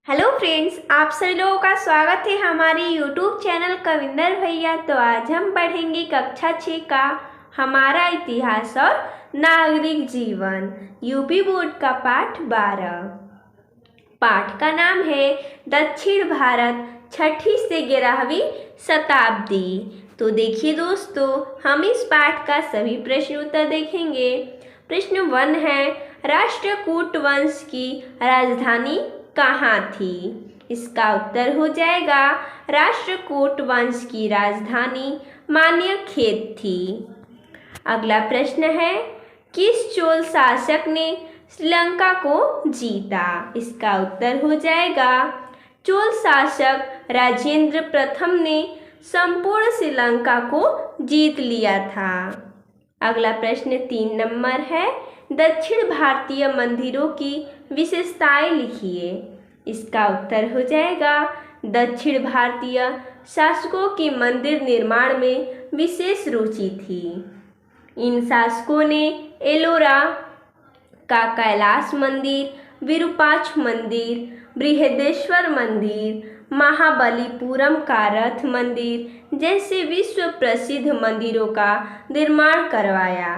Hello friends, आप सभी लोगों का स्वागत है हमारे यूट्यूब चैनल कविंदर भैया। तो आज हम पढ़ेंगे कक्षा 6 का हमारा इतिहास और नागरिक जीवन यूपी बोर्ड का पाठ 12। पाठ का नाम है दक्षिण भारत 6ठी से 11वीं शताब्दी। तो देखिए दोस्तों, हम इस पाठ का सभी प्रश्न उत्तर देखेंगे। प्रश्न 1 है, राष्ट्रकूट वंश की राजधानी कहाँ थी? इसका उत्तर हो जाएगा राष्ट्रकूट वंश की राजधानी मान्यखेत थी। अगला प्रश्न है, किस चोल शासक ने श्रीलंका को जीता? इसका उत्तर हो जाएगा चोल शासक राजेंद्र प्रथम ने संपूर्ण श्रीलंका को जीत लिया था। अगला प्रश्न 3 नंबर है, दक्षिण भारतीय मंदिरों की विशेषताएं लिखिए। इसका उत्तर हो जाएगा दक्षिण भारतीय शासकों की मंदिर निर्माण में विशेष रुचि थी। इन शासकों ने एलोरा का कैलाश मंदिर, विरूपाक्ष मंदिर, बृहदेश्वर मंदिर, महाबलीपुरम का रथ मंदिर जैसे विश्व प्रसिद्ध मंदिरों का निर्माण करवाया।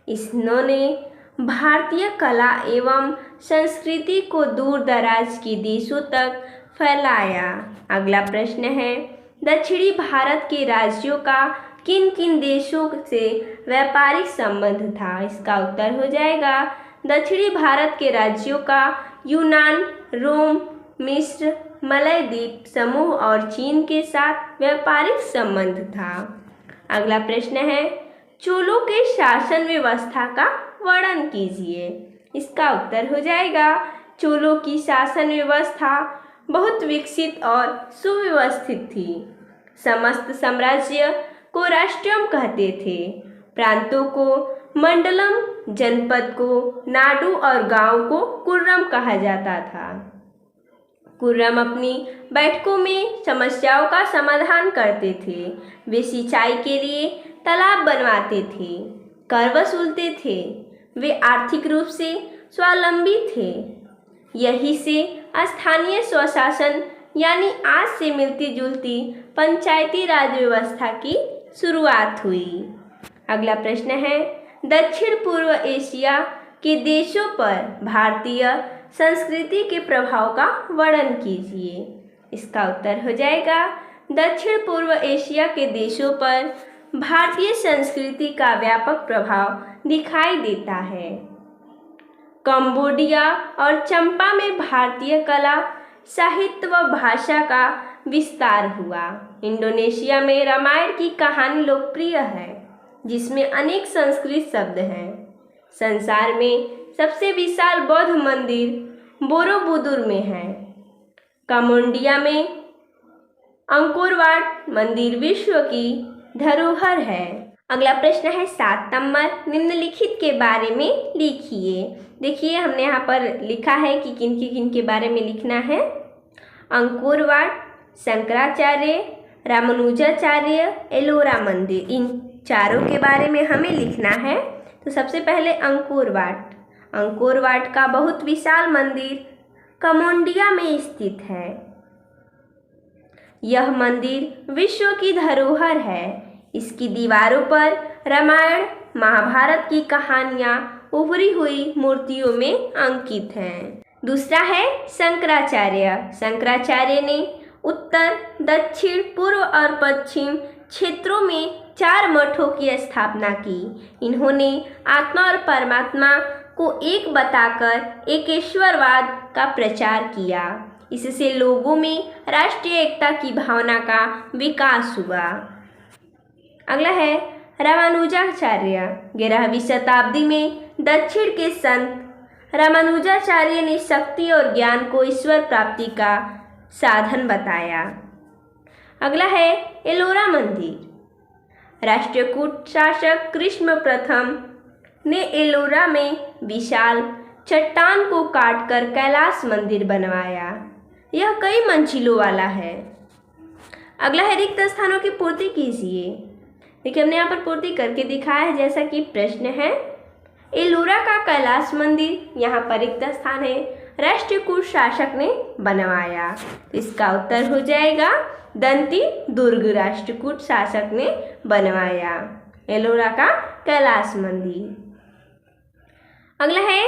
इन्होंने भारतीय कला एवं संस्कृति को दूर दराज के देशों तक फैलाया। अगला प्रश्न है, दक्षिणी भारत के राज्यों का किन किन देशों से व्यापारिक संबंध था? इसका उत्तर हो जाएगा दक्षिणी भारत के राज्यों का यूनान, रोम, मिस्र, मलय द्वीप समूह और चीन के साथ व्यापारिक संबंध था। अगला प्रश्न है, चोलों के शासन व्यवस्था का वर्णन कीजिए। इसका उत्तर हो जाएगा चोलों की शासन व्यवस्था बहुत विकसित और सुव्यवस्थित थी। समस्त साम्राज्य को राष्ट्रम कहते थे, प्रांतों को मंडलम, जनपद को नाडु और गांव को कुर्रम कहा जाता था। कुर्रम अपनी बैठकों में समस्याओं का समाधान करते थे। वे सिंचाई के लिए तालाब बनवाते थे, कर वसूलते थे। वे आर्थिक रूप से स्वावलंबी थे। यही से स्थानीय स्वशासन यानी आज से मिलती जुलती पंचायती राज व्यवस्था की शुरुआत हुई। अगला प्रश्न है, दक्षिण पूर्व एशिया के देशों पर भारतीय संस्कृति के प्रभाव का वर्णन कीजिए। इसका उत्तर हो जाएगा दक्षिण पूर्व एशिया के देशों पर भारतीय संस्कृति का व्यापक प्रभाव दिखाई देता है। कंबोडिया और चंपा में भारतीय कला, साहित्य व भाषा का विस्तार हुआ। इंडोनेशिया में रामायण की कहानी लोकप्रिय है, जिसमें अनेक संस्कृत शब्द हैं। संसार में सबसे विशाल बौद्ध मंदिर बोरोबुदुर में है। कंबोडिया में अंकोर वाट मंदिर विश्व की धरोहर है। अगला प्रश्न है 7 नंबर, निम्नलिखित के बारे में लिखिए। देखिए, हमने यहाँ पर लिखा है कि किन के बारे में लिखना है। अंकोर वाट, शंकराचार्य, रामानुजाचार्य, एलोरा मंदिर, इन चारों के बारे में हमें लिखना है। तो सबसे पहले अंकोर वाट। अंकोर वाट का बहुत विशाल मंदिर कंबोडिया में स्थित है। यह मंदिर विश्व की धरोहर है। इसकी दीवारों पर रामायण, महाभारत की कहानियाँ उभरी हुई मूर्तियों में अंकित हैं। दूसरा है शंकराचार्य। शंकराचार्य ने उत्तर, दक्षिण, पूर्व और पश्चिम क्षेत्रों में 4 मठों की स्थापना की। इन्होंने आत्मा और परमात्मा को एक बताकर एकेश्वरवाद का प्रचार किया। इससे लोगों में राष्ट्रीय एकता की भावना का विकास हुआ। अगला है रामानुजाचार्य। 11वीं शताब्दी में दक्षिण के संत रामानुजाचार्य ने शक्ति और ज्ञान को ईश्वर प्राप्ति का साधन बताया। अगला है एलोरा मंदिर। राष्ट्रकूट शासक कृष्ण प्रथम ने एलोरा में विशाल चट्टान को काटकर कैलाश मंदिर बनवाया। यह कई मंजिलों वाला है। अगला है रिक्त स्थानों की पूर्ति कीजिए। देखिए, हमने यहाँ पर पूर्ति करके दिखाया है। जैसा कि प्रश्न है, एलोरा का कैलाश मंदिर, यहाँ पर रिक्त स्थान है। राष्ट्रकूट शासक ने बनवाया? तो इसका उत्तर हो जाएगा दंती दुर्ग राष्ट्रकूट शासक ने बनवाया। एलोरा का कैलाश मंदिर। अगला है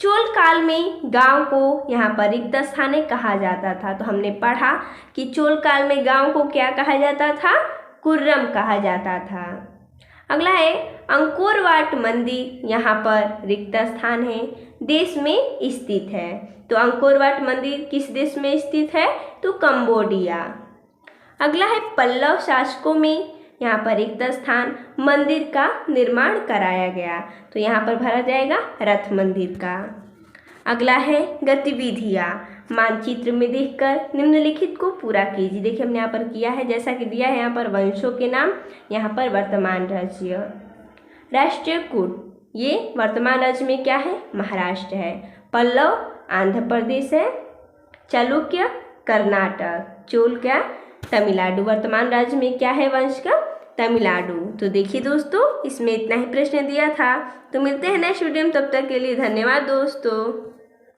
चोल काल में गांव को यहाँ पर रिक्त स्थाने कहा जाता था। तो हमने पढ़ा कि चोल काल में गांव को क्या कहा जाता था? कुर्रम कहा जाता था। अगला है अंकोरवाट मंदिर यहाँ पर रिक्त स्थान है, देश में स्थित है। तो अंकोरवाट मंदिर किस देश में स्थित है? तो कंबोडिया। अगला है पल्लव शासकों में यहाँ पर रिक्त स्थान मंदिर का निर्माण कराया गया। तो यहाँ पर भरा जाएगा रथ मंदिर का। अगला है गतिविधियाँ, मानचित्र में देखकर निम्नलिखित को पूरा कीजिए। देखिए हमने यहाँ पर किया है, जैसा कि दिया है यहाँ पर वंशों के नाम, यहाँ पर वर्तमान राज्य। राष्ट्रकूट ये वर्तमान राज्य में क्या है? महाराष्ट्र है। पल्लव आंध्र प्रदेश है। चालुक्य कर्नाटक। चोल क्या? तमिलनाडु। वर्तमान राज्य में क्या है वंश का? तमिलनाडु। तो देखिए दोस्तों, इसमें इतना ही प्रश्न दिया था। तो मिलते हैं नेक्स्ट वीडियो में, तब तक के लिए धन्यवाद दोस्तों।